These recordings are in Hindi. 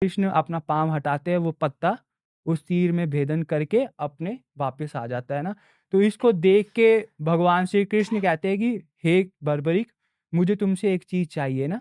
कृष्ण अपना पाँव हटाते हैं, वो पत्ता उस तीर में भेदन करके अपने वापस आ जाता है ना। तो इसको देख के भगवान श्री कृष्ण कहते हैं कि हे बर्बरीक, मुझे तुमसे एक चीज चाहिए ना।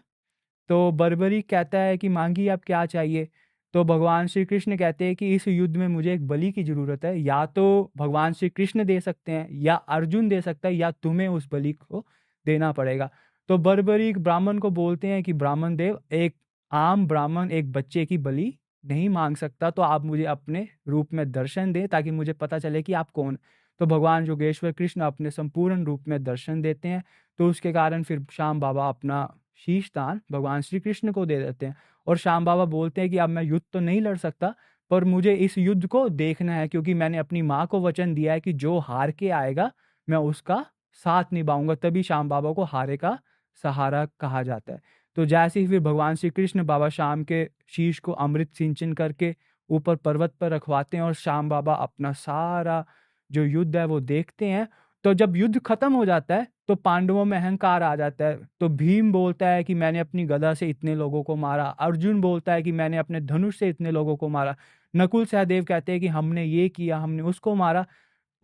तो बर्बरीक कहता है कि मांगिए, आप क्या चाहिए। तो भगवान श्री कृष्ण कहते हैं कि इस युद्ध में मुझे एक बलि की जरूरत है, या तो भगवान श्री कृष्ण दे सकते हैं या अर्जुन दे सकता है, या तुम्हें उस बलि को देना पड़ेगा। तो बर्बरीक ब्राह्मण को बोलते हैं कि ब्राह्मण देव, एक आम ब्राह्मण एक बच्चे की बलि नहीं मांग सकता, तो आप मुझे अपने रूप में दर्शन दें ताकि मुझे पता चले कि आप कौन। तो भगवान योगेश्वर कृष्ण अपने संपूर्ण रूप में दर्शन देते हैं। तो उसके कारण फिर श्याम बाबा अपना शीश दान भगवान श्री कृष्ण को दे देते हैं। और श्याम बाबा बोलते हैं कि अब मैं युद्ध तो नहीं लड़ सकता, पर मुझे इस युद्ध को देखना है, क्योंकि मैंने अपनी माँ को वचन दिया है कि जो हार के आएगा मैं उसका साथ निभाऊंगा। तभी श्याम बाबा को हारे का सहारा कहा जाता है। तो जैसे ही फिर भगवान श्री कृष्ण बाबा श्याम के शीश को अमृत सिंचन करके ऊपर पर्वत पर रखवाते हैं, और श्याम बाबा अपना सारा जो युद्ध है वो देखते हैं। तो जब युद्ध खत्म हो जाता है तो पांडवों में अहंकार आ जाता है। तो भीम बोलता है कि मैंने अपनी गदा से इतने लोगों को मारा, अर्जुन बोलता है कि मैंने अपने धनुष से इतने लोगों को मारा, नकुल सहदेव कहते हैं कि हमने ये किया, हमने उसको मारा।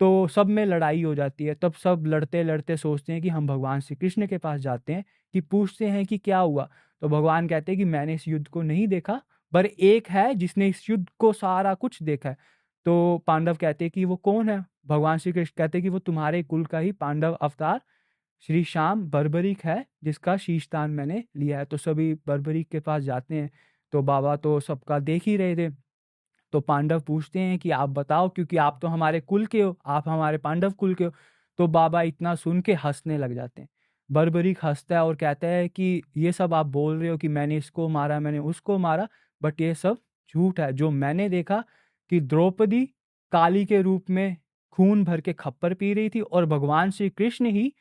तो सब में लड़ाई हो जाती है। तब सब लड़ते लड़ते सोचते हैं कि हम भगवान श्री कृष्ण के पास जाते हैं, कि पूछते हैं कि क्या हुआ। तो भगवान कहते हैं कि मैंने इस युद्ध को नहीं देखा, पर एक है जिसने इस युद्ध को सारा कुछ देखा है। तो पांडव कहते हैं कि वो कौन है। भगवान श्री कृष्ण कहते हैं कि वो तुम्हारे कुल का ही पांडव अवतार श्री श्याम बर्बरीक है, जिसका शीशदान मैंने लिया है। तो सभी बर्बरीक के पास जाते हैं। तो बाबा तो सबका देख ही रहे थे। तो पांडव पूछते हैं कि आप बताओ, क्योंकि आप तो हमारे कुल के हो, आप हमारे पांडव कुल के हो। तो बाबा इतना सुन के हंसने लग जाते हैं। बर्बरीक हंसता है और कहता है कि ये सब आप बोल रहे हो कि मैंने इसको मारा, मैंने उसको मारा, बट ये सब झूठ है। जो मैंने देखा कि द्रौपदी काली के रूप में खून भर के खप्पर पी रही थी, और भगवान श्री कृष्ण ही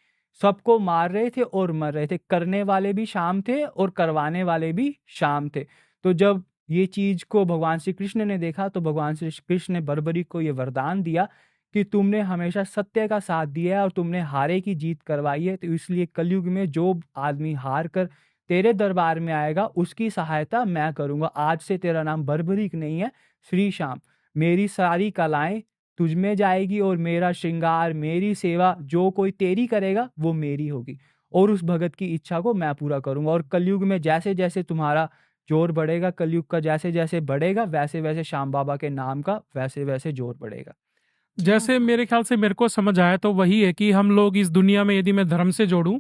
सबको मार रहे थे और मर रहे थे। करने वाले भी शाम थे और करवाने वाले भी शाम थे। तो जब ये चीज को भगवान श्री कृष्ण ने देखा, तो भगवान श्री कृष्ण ने बर्बरीक को ये वरदान दिया कि तुमने हमेशा सत्य का साथ दिया है और तुमने हारे की जीत करवाई है। तो इसलिए कलयुग में जो आदमी हार कर तेरे दरबार में आएगा, उसकी सहायता मैं करूंगा। आज से तेरा नाम बर्बरीक नहीं है, श्री श्याम। मेरी सारी कलाएं तुझ में जाएगी, और मेरा श्रृंगार, मेरी सेवा जो कोई तेरी करेगा वो मेरी होगी, और उस भगत की इच्छा को मैं पूरा करूंगा। और कलयुग में जैसे जैसे तुम्हारा जोर बढ़ेगा, कलयुग का जैसे जैसे बढ़ेगा, वैसे वैसे श्याम बाबा के नाम का वैसे वैसे जोर बढ़ेगा। जैसे मेरे ख्याल से मेरे को समझ आया तो वही है कि हम लोग इस दुनिया में यदि मैं धर्म से जोड़ूं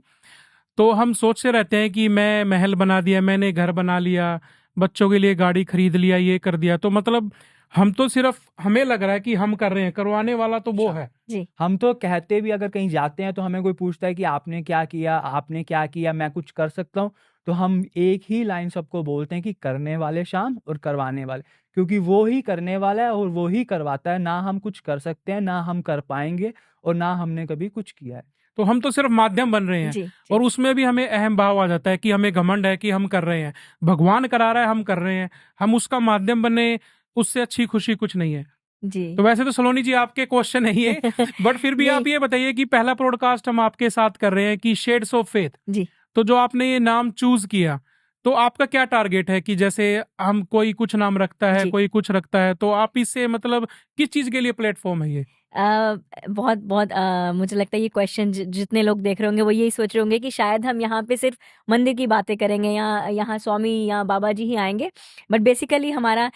तो हम सोचते रहते हैं कि मैं महल बना दिया, मैंने घर बना लिया, बच्चों के लिए गाड़ी खरीद लिया, ये कर दिया, तो मतलब हम तो सिर्फ हमें लग रहा है कि हम कर रहे हैं, करवाने वाला तो वो है। जी हम तो कहते भी, अगर कहीं जाते हैं तो हमें कोई पूछता है कि आपने क्या किया, आपने क्या किया, मैं कुछ कर सकता हूँ, तो हम एक ही लाइन सबको बोलते हैं कि करने वाले श्याम और करवाने वाले। क्योंकि वो ही करने वाला है और वो ही करवाता है। ना हम कुछ कर सकते हैं, ना हम कर पाएंगे, और ना हमने कभी कुछ किया है। तो हम तो सिर्फ माध्यम बन रहे हैं। जी और उसमें भी हमें अहम भाव आ जाता है कि हमें घमंड है कि हम कर रहे हैं, भगवान करा रहा है, हम कर रहे हैं, हम उसका माध्यम बने, उससे अच्छी खुशी कुछ नहीं है। जी तो वैसे तो सलोनी जी आपके क्वेश्चन नहीं है, बट फिर भी नहीं। आप ये बताइए कि पहला पॉडकास्ट हम आपके साथ कर रहे हैं कि शेड्स ऑफ फेथ, जी तो जो आपने ये नाम चूज किया, तो आपका क्या टारगेट है कि जैसे हम कोई कुछ नाम रखता है, जी कोई कुछ रखता है, तो आप इससे मतलब किस चीज के लिए प्लेटफॉर्म है ये? बहुत बहुत मुझे लगता है ये क्वेश्चन जितने लोग देख रहे होंगे वो यही सोच रहे होंगे कि शायद हम यहाँ पे सिर्फ मंदिर की बातें करेंगे या यहाँ स्वामी या बाबा जी ही आएंगे। बट बेसिकली हमारा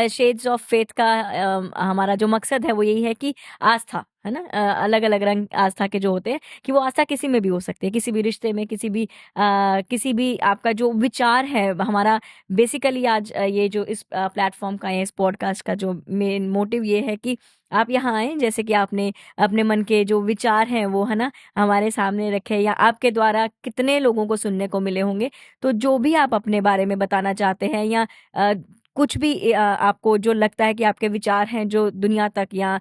शेड्स ऑफ फेथ का हमारा जो मकसद है वो यही है कि आस्था है ना, अलग अलग रंग आस्था के जो होते हैं, कि वो आस्था किसी में भी हो सकती है, किसी भी रिश्ते में, किसी भी आपका जो विचार है। हमारा बेसिकली आज ये जो इस प्लेटफॉर्म का या इस पॉडकास्ट का जो मेन मोटिव ये है कि आप यहाँ आए, जैसे कि आपने अपने मन के जो विचार हैं वो है ना हमारे सामने रखे, या आपके द्वारा कितने लोगों को सुनने को मिले होंगे। तो जो भी आप अपने बारे में बताना चाहते हैं, या कुछ भी आपको जो लगता है कि आपके विचार हैं जो दुनिया तक या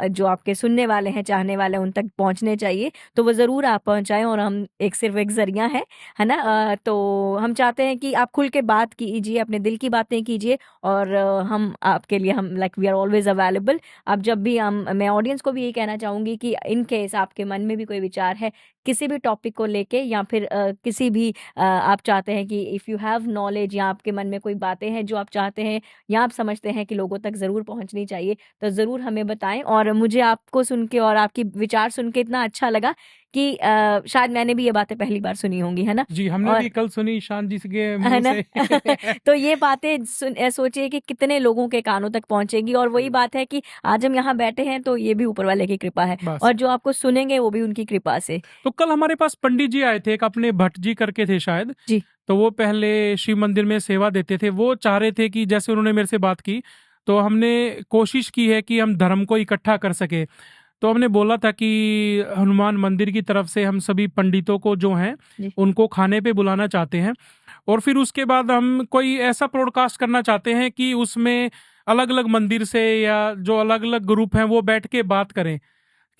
जो आपके सुनने वाले हैं, चाहने वाले हैं, उन तक पहुंचने चाहिए, तो वो ज़रूर आप पहुंचाएं। और हम सिर्फ एक जरिया है ना। तो हम चाहते हैं कि आप खुल के बात कीजिए, अपने दिल की बातें कीजिए, और हम आपके लिए, हम like we are always available. आप जब भी मैं ऑडियंस को भी यही कहना चाहूंगी कि इन केस आपके मन में भी कोई विचार है किसी भी टॉपिक को लेके या फिर किसी भी आप चाहते हैं कि इफ़ यू हैव नॉलेज या आपके मन में कोई बातें हैं जो आप चाहते हैं या आप समझते हैं कि लोगों तक ज़रूर पहुंचनी चाहिए, तो ज़रूर हमें बताएं। और मुझे आपको सुन के और आपकी विचार सुन के इतना अच्छा लगा कि शायद मैंने भी ये बातें पहली बार सुनी होंगी, है ना? जी, हमने और भी कल सुनी ईशान जी के है मुंह ना? से। तो ये बातें सोचिए कि कितने लोगों के कानों तक पहुंचेगी। और वही बात है कि आज हम यहाँ बैठे हैं तो ये भी ऊपर वाले की कृपा है, बस। और जो आपको सुनेंगे वो भी उनकी कृपा से। तो कल हमारे पास पंडित जी आए थे, एक अपने भट्ट जी करके थे शायद। जी। तो वो पहले शिव मंदिर में सेवा देते थे। वो चाह रहे थे कि जैसे उन्होंने मेरे से बात की, तो हमने कोशिश की है कि हम धर्म को इकट्ठा कर सके। तो हमने बोला था कि हनुमान मंदिर की तरफ से हम सभी पंडितों को जो हैं जी। उनको खाने पे बुलाना चाहते हैं, और फिर उसके बाद हम कोई ऐसा प्रोडकास्ट करना चाहते हैं कि उसमें अलग अलग मंदिर से या जो अलग अलग ग्रुप हैं वो बैठ के बात करें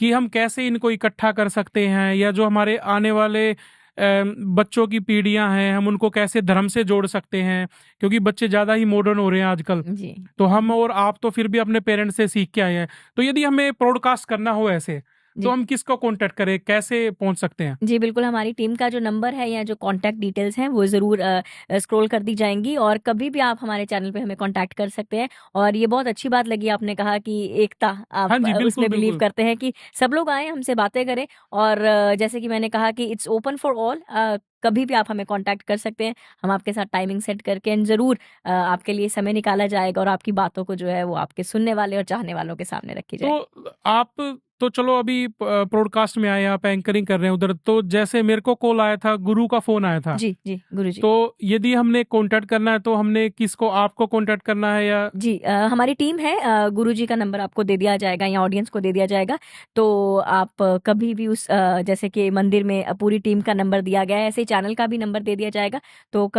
कि हम कैसे इनको इकट्ठा कर सकते हैं, या जो हमारे आने वाले बच्चों की पीढ़ियां हैं हम उनको कैसे धर्म से जोड़ सकते हैं, क्योंकि बच्चे ज़्यादा ही मॉडर्न हो रहे हैं आजकल। जी। तो हम और आप तो फिर भी अपने पेरेंट्स से सीख के आए हैं। तो यदि हमें प्रोडकास्ट करना हो ऐसे, तो जी। हम किसको कांटेक्ट करें, कैसे पहुंच सकते हैं? जी, बिल्कुल, हमारी टीम का जो नंबर है या जो कॉन्टैक्ट डिटेल्स हैं वो ज़रूर स्क्रॉल कर दी जाएँगी, और कभी भी आप हमारे चैनल पे हमें कॉन्टैक्ट कर सकते हैं। और ये बहुत अच्छी बात लगी आपने कहा कि एकता आप हाँ जी, बिल्कुल उसमें बिलीव बिल्कुल। करते हैं कि सब लोग आएँ, हमसे बातें करें। और जैसे कि मैंने कहा कि इट्स ओपन फॉर ऑल, कभी भी आप हमें कॉन्टैक्ट कर सकते हैं। हम आपके साथ टाइमिंग सेट करके एंड ज़रूर आपके लिए समय निकाला जाएगा, और आपकी बातों को जो है वो आपके सुनने वाले और चाहने वालों के सामने रखी जाएगी। तो आप तो चलो अभी प्रोडकास्ट में आए, आप एंकरिंग कर रहे हैं उधर, तो जैसे मेरे को कॉल आया था, गुरु का फोन आया था। जी, जी, गुरुजी। तो यदि हमने कांटेक्ट करना है तो हमने किसको, आपको कांटेक्ट करना है या? जी, हमारी टीम है, गुरुजी का नंबर आपको दे दिया जाएगा या ऑडियंस को दे दिया जाएगा। तो आप कभी भी उस जैसे कि मंदिर में पूरी टीम का नंबर दिया गया है, ऐसे ही चैनल का भी नंबर दे दिया जाएगा। तो कभी